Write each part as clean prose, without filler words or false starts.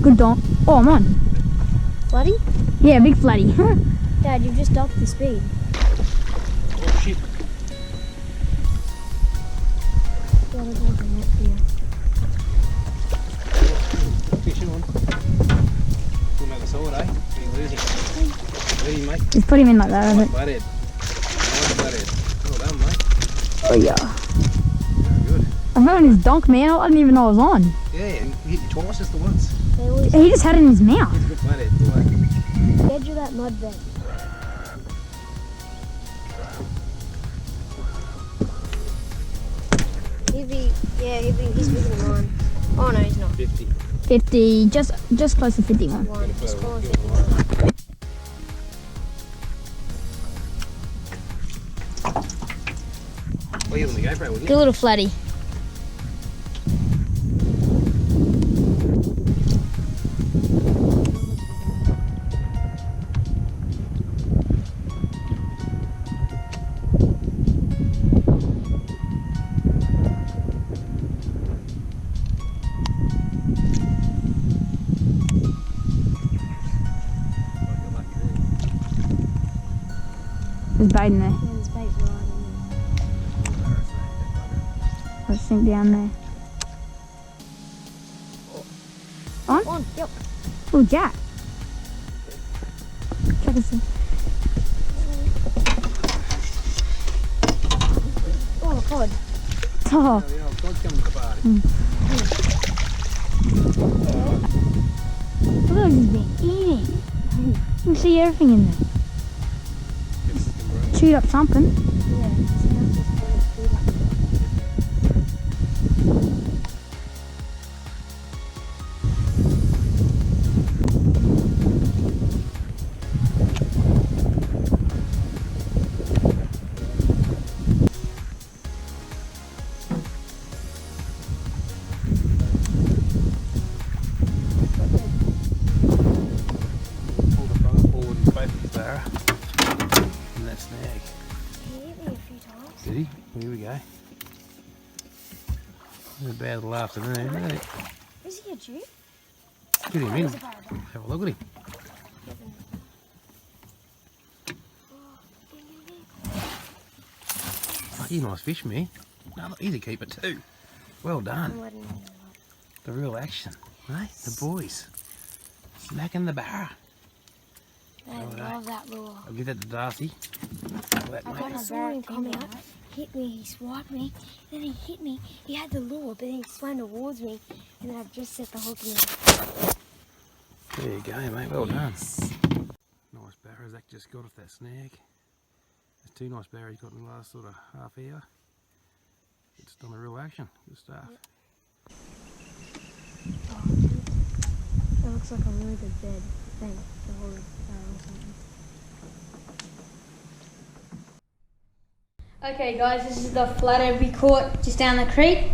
Good donk. Oh, I'm on. Floody? Yeah, big flatty. Dad, you've just upped the speed. Oh shit. Fishing one. We'll make a sword, eh? He's losing. Ready, mate? Just put him in like that, I think. Flathead. Nice flathead. Well done, mate. Oh, yeah. Good. I found his donk, man. I didn't even know I was on. Yeah, and he hit you twice just the once. He just had it in his mouth. He's a good flathead. Good way. Edge of that mud bed. He's bigger than mine. Oh no, he's not. 50. 50, just close to 51. Just call it 51. Well, you're on the GoPro, wouldn't Good you? little flatty. There's bait in there. Yeah, there's bait right in there. Let's sink down there. On, yep. Oh, Jack. Check this in. Oh, God. Oh. The old dog coming to the party. Look at he's been eating. You can see everything in there. Chewed up something. Yeah, sounds just like food up there. Pull the front forward and both his barra. And that snag. He hit me a few times. Did he? Here we go. Not a bad little afternoon, isn't it? Is he a Jew? Get him in. He's a paradise. Have a look at him. Bloody nice fish, me. No, look, he's a keeper too. Well done. I'm letting him know. The real action. Hey, the boys. Smacking the barra. I love that lure. I'll give that to Darcy. That, I saw him come out, hit me, he swiped me, then he hit me, he had the lure, but then he swam towards me, and then I've just set the hook in. There you go, mate. Well done. Nice barra. Zach just got off that snag. There's two nice barras got in the last sort of half hour. It's done the real action. Good stuff. That looks like a really good bed. Thing to hold it or something. Okay guys, this is the flathead we caught just down the creek.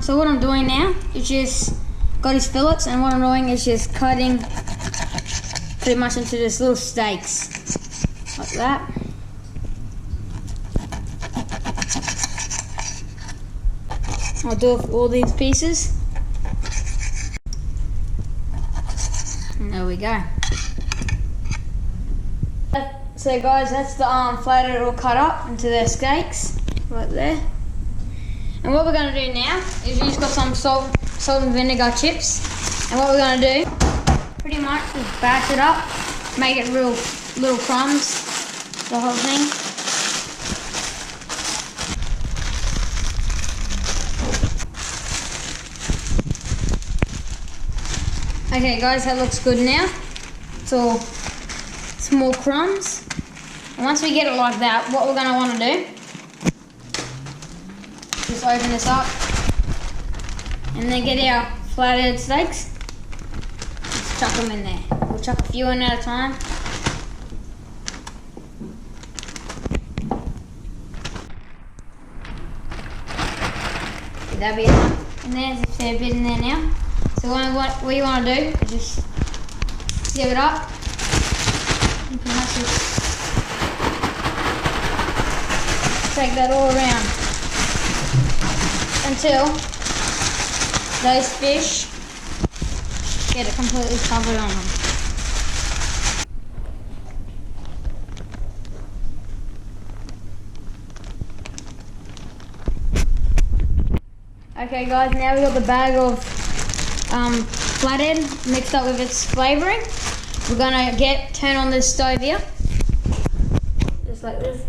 So what I'm doing now is just got his fillets, and what I'm doing is just cutting pretty much into just little steaks. Like that. I'll do all these pieces. And there we go. So guys, that's the flathead all cut up into their steaks, right there. And what we're going to do now is we just got some salt and vinegar chips. And what we're going to do, pretty much just bash it up, make it real little crumbs, the whole thing. Okay guys, that looks good now. It's all small crumbs. And once we get it like that, what we're going to want to do, just open this up and then get our flathead steaks. Just chuck them in there. We'll chuck a few in at a time. That'll be enough in there. There's a fair bit in there now. So what you want to do is just sieve it up. You can just take that all around until those fish get it completely covered on them. Okay guys, now we got the bag of Flathead mixed up with its flavouring. We're gonna turn on this stove here, just like this.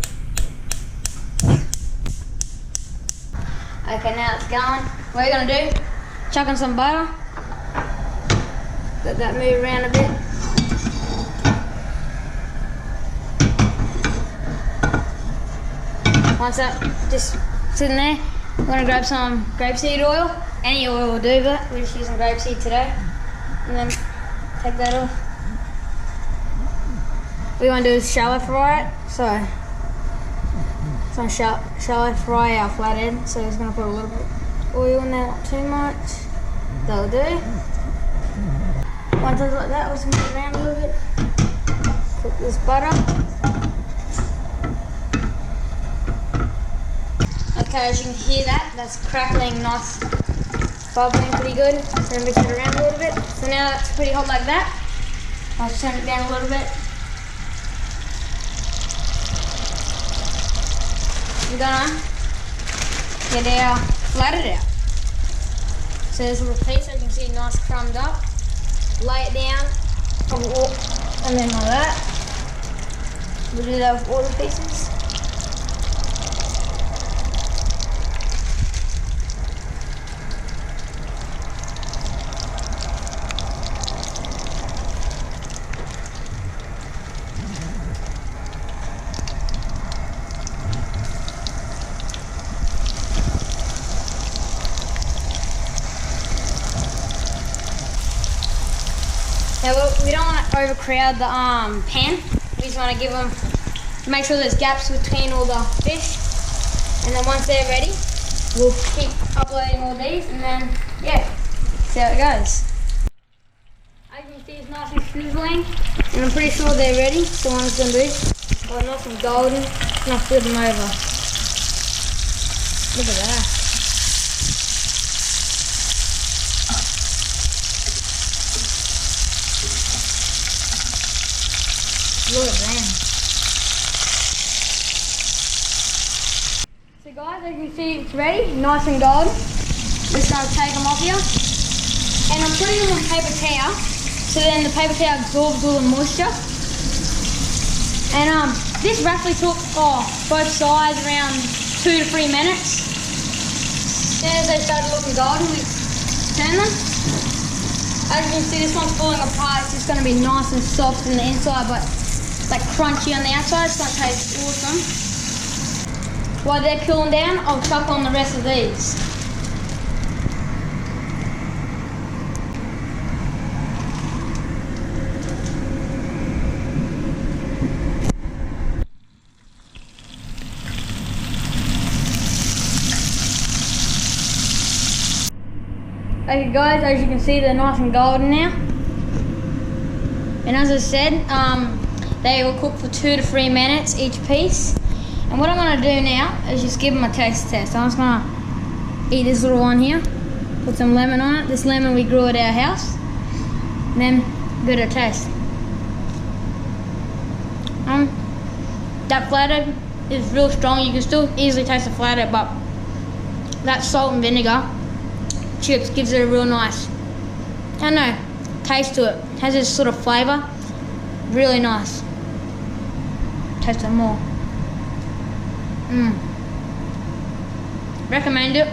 Okay, now it's going. What we're gonna do, chuck on some butter. Let that move around a bit. Once that just sitting there, we're gonna grab some grapeseed oil. Any oil will do, but we're just using grapeseed today. And then take that off. What we want to do is shallow fry it. So, shallow fry our flathead. So, we're just going to put a little bit of oil in there, not too much. That'll do. Once it's like that, we'll just move it around a little bit. Cook this butter. Okay, as you can hear that, that's crackling nice. Bubbling pretty good, so mix it around a little bit. So now that's pretty hot like that. I'll turn it down a little bit. We're gonna get our flathead out. So there's a little piece, as you can see, nice crumbed up. Lay it down, and then like that. We'll do that with all the pieces. Now we don't want to overcrowd the pan. We just want to give them, make sure there's gaps between all the fish. And then once they're ready, we'll keep uploading all these, and then yeah, see how it goes. As you can see, it's nice and sizzling, and I'm pretty sure they're ready. So what I'm going to do, oh, nice and golden, and I'll flip them over. Look at that. Look at them. So guys, as you can see, it's ready, nice and golden. Just going to take them off here. And I'm putting them on paper towel, so then the paper towel absorbs all the moisture. And this roughly took both sides around 2 to 3 minutes. Then as they started looking golden, we turn them. As you can see, this one's falling apart. It's just going to be nice and soft on the inside, but like crunchy on the outside. It's going to taste awesome. While they're cooling down, I'll chuck on the rest of these. Okay guys, as you can see, they're nice and golden now. And as I said, they will cook for 2 to 3 minutes each piece. And what I'm going to do now is just give them a taste test. I'm just going to eat this little one here, put some lemon on it. This lemon we grew at our house. And then give it a taste. That flathead is real strong. You can still easily taste the flathead, but that salt and vinegar chips gives it a real nice, I don't know, taste to it. It has this sort of flavour. Really nice. Taste it more. Recommend it.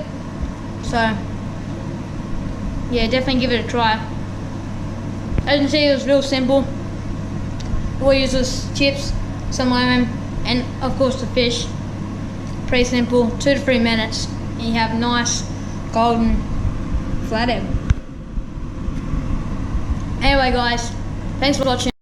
So yeah, definitely give it a try. As you can see, it was real simple. All we used was chips, some lemon, and of course the fish. Pretty simple, 2 to 3 minutes, and you have nice golden flathead. Anyway guys, thanks for watching.